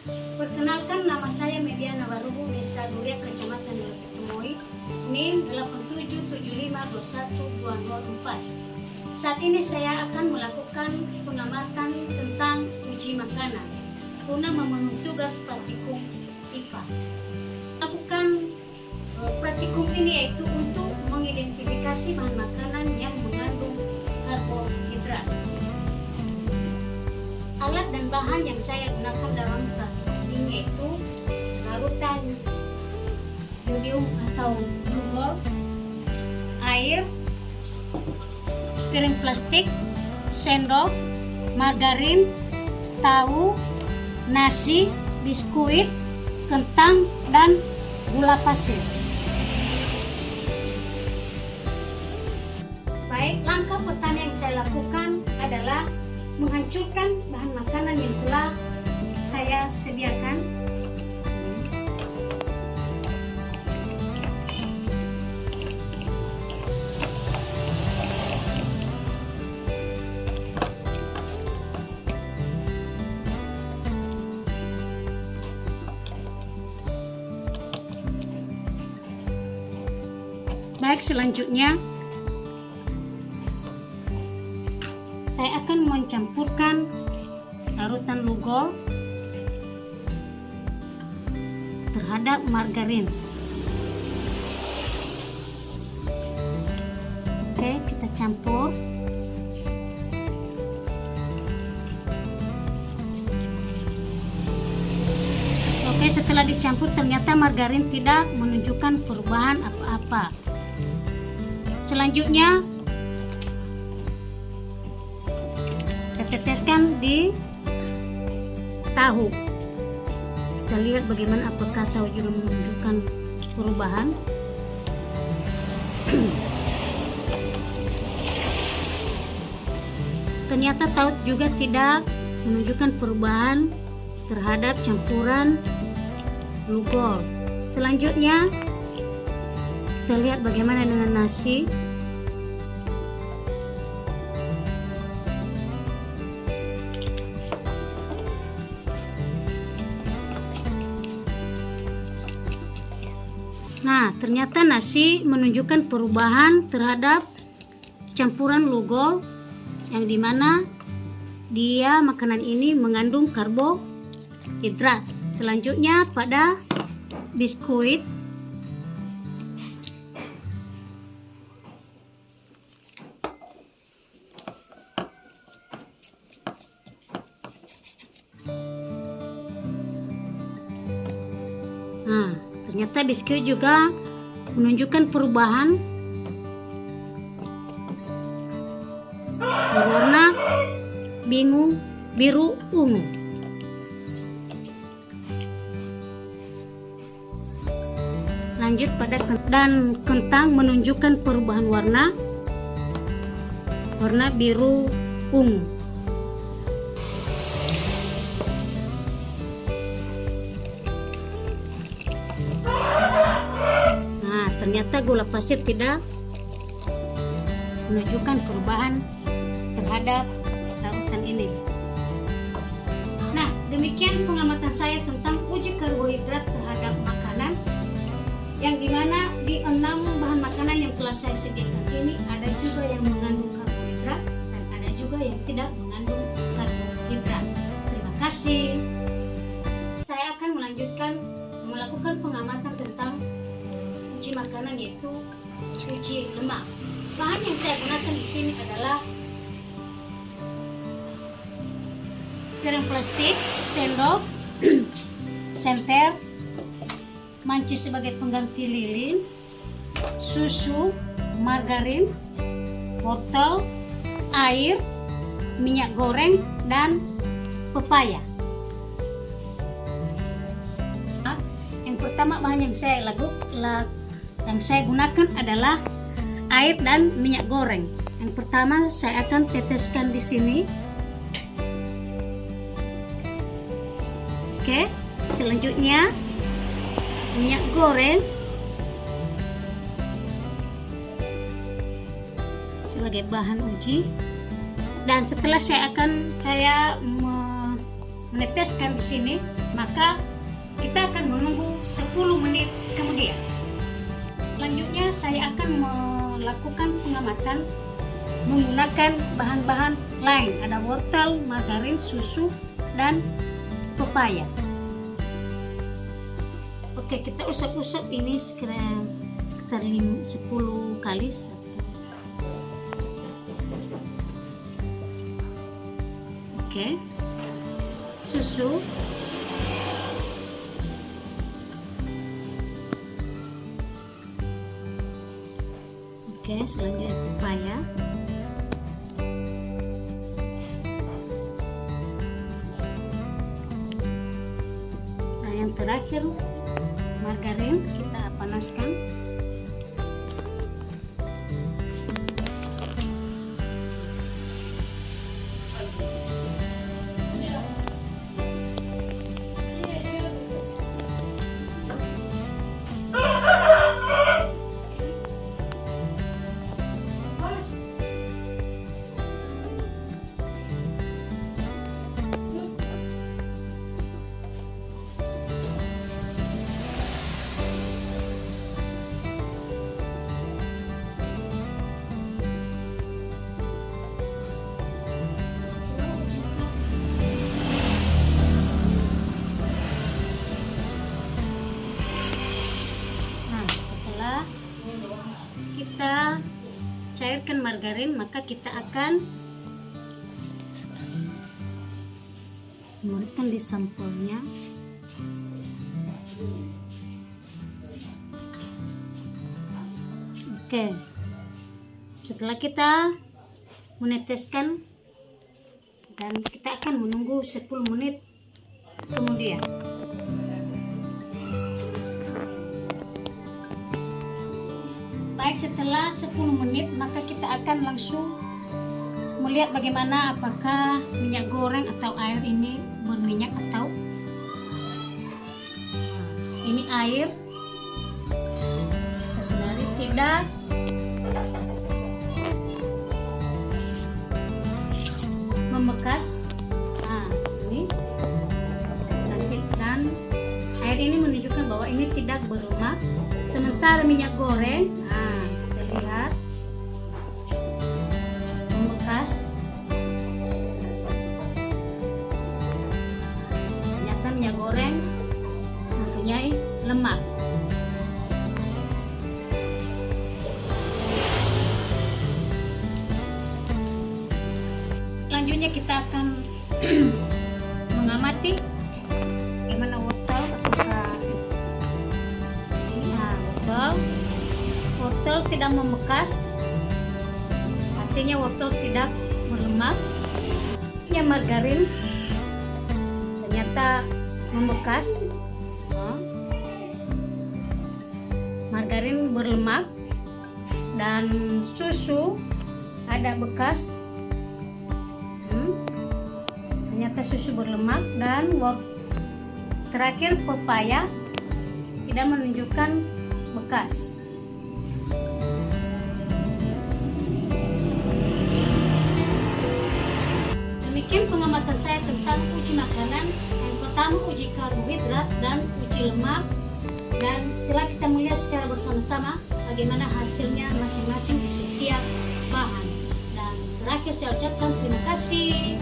Perkenalkan, nama saya Mediana Warubu, Desa Duria, Kecamatan Temoy, NIM 87752124. Saat ini saya akan melakukan pengamatan tentang uji makanan guna memenuhi tugas praktikum IPA. Lakukan praktikum ini yaitu untuk mengidentifikasi bahan makanan yang mengandung karbohidrat. Alat dan bahan yang saya gunakan dalam praktikum ini yaitu larutan jodium atau glukol, air, piring plastik, sendok, margarin, tahu, nasi, biskuit, kentang, dan gula pasir. Baik, langkah pertama yang saya lakukan adalah menghancurkan bahan makanan yang telah saya sediakan. Baik, selanjutnya saya akan mencampurkan larutan glukol terhadap margarin. Oke, kita campur. Oke, setelah dicampur ternyata margarin tidak menunjukkan perubahan apa-apa. Selanjutnya kita teteskan di tahu. Kita lihat bagaimana apakah tahu juga menunjukkan perubahan. Ternyata tahu juga tidak menunjukkan perubahan terhadap campuran glukol. Selanjutnya kita lihat bagaimana dengan nasi. Nah, ternyata nasi menunjukkan perubahan terhadap campuran glukol, yang dimana dia makanan ini mengandung karbohidrat. Selanjutnya pada biskuit. Nah, ternyata biskuit juga menunjukkan perubahan berwarna biru ungu. Lanjut pada kentang menunjukkan perubahan warna biru ungu. Ternyata gula pasir tidak menunjukkan perubahan terhadap larutan ini. Nah, demikian pengamatan saya tentang uji karbohidrat terhadap makanan, yang dimana di 6 bahan makanan yang telah saya sediakan ini ada juga yang mengandung karbohidrat dan ada juga yang tidak mengandung karbohidrat. Terima kasih. Saya akan melakukan pengamatan tentang uji makanan, yaitu uji lemak. Bahan yang saya gunakan di sini adalah piring plastik, sendok, senter, mancis sebagai pengganti lilin, susu, margarin, wortel, air, minyak goreng, dan pepaya. Yang pertama bahan yang saya gunakan adalah air dan minyak goreng. Yang pertama saya akan teteskan di sini. Oke, selanjutnya minyak goreng sebagai bahan uji. Dan setelah saya meneteskan di sini, maka kita akan menunggu 10 menit kemudian. Selanjutnya saya akan melakukan pengamatan menggunakan bahan-bahan lain. Ada wortel, margarin, susu, dan pepaya. Oke, kita usap-usap ini sekitar 10 kali. Oke, susu, oke, selanjutnya pepaya, nah yang terakhir margarin kita panaskan. Kita cairkan margarin, maka kita akan memberikan di sampulnya. Oke, setelah kita meneteskan, dan kita akan menunggu 10 menit kemudian. Baik, setelah 10 menit maka kita akan langsung melihat bagaimana apakah minyak goreng atau air ini berminyak atau ini air. Kita sadari tidak membekas. Nah, ini dan air ini menunjukkan bahwa ini tidak berlemak. Sementara minyak goreng, nah kita lihat membekas. Ternyata minyak goreng mempunyai lemak. Selanjutnya kita akan mengamati bagaimana wortel, apakah wortel tidak membekas, artinya wortel tidak berlemak. Ini margarin ternyata membekas, margarin berlemak, dan susu ada bekas, ternyata susu berlemak, dan terakhir pepaya tidak menunjukkan bekas. Demikian pengamatan saya tentang uji makanan. Yang pertama uji karbohidrat dan uji lemak, dan telah kita melihat secara bersama-sama bagaimana hasilnya masing-masing di setiap bahan. Dan terakhir saya ucapkan terima kasih.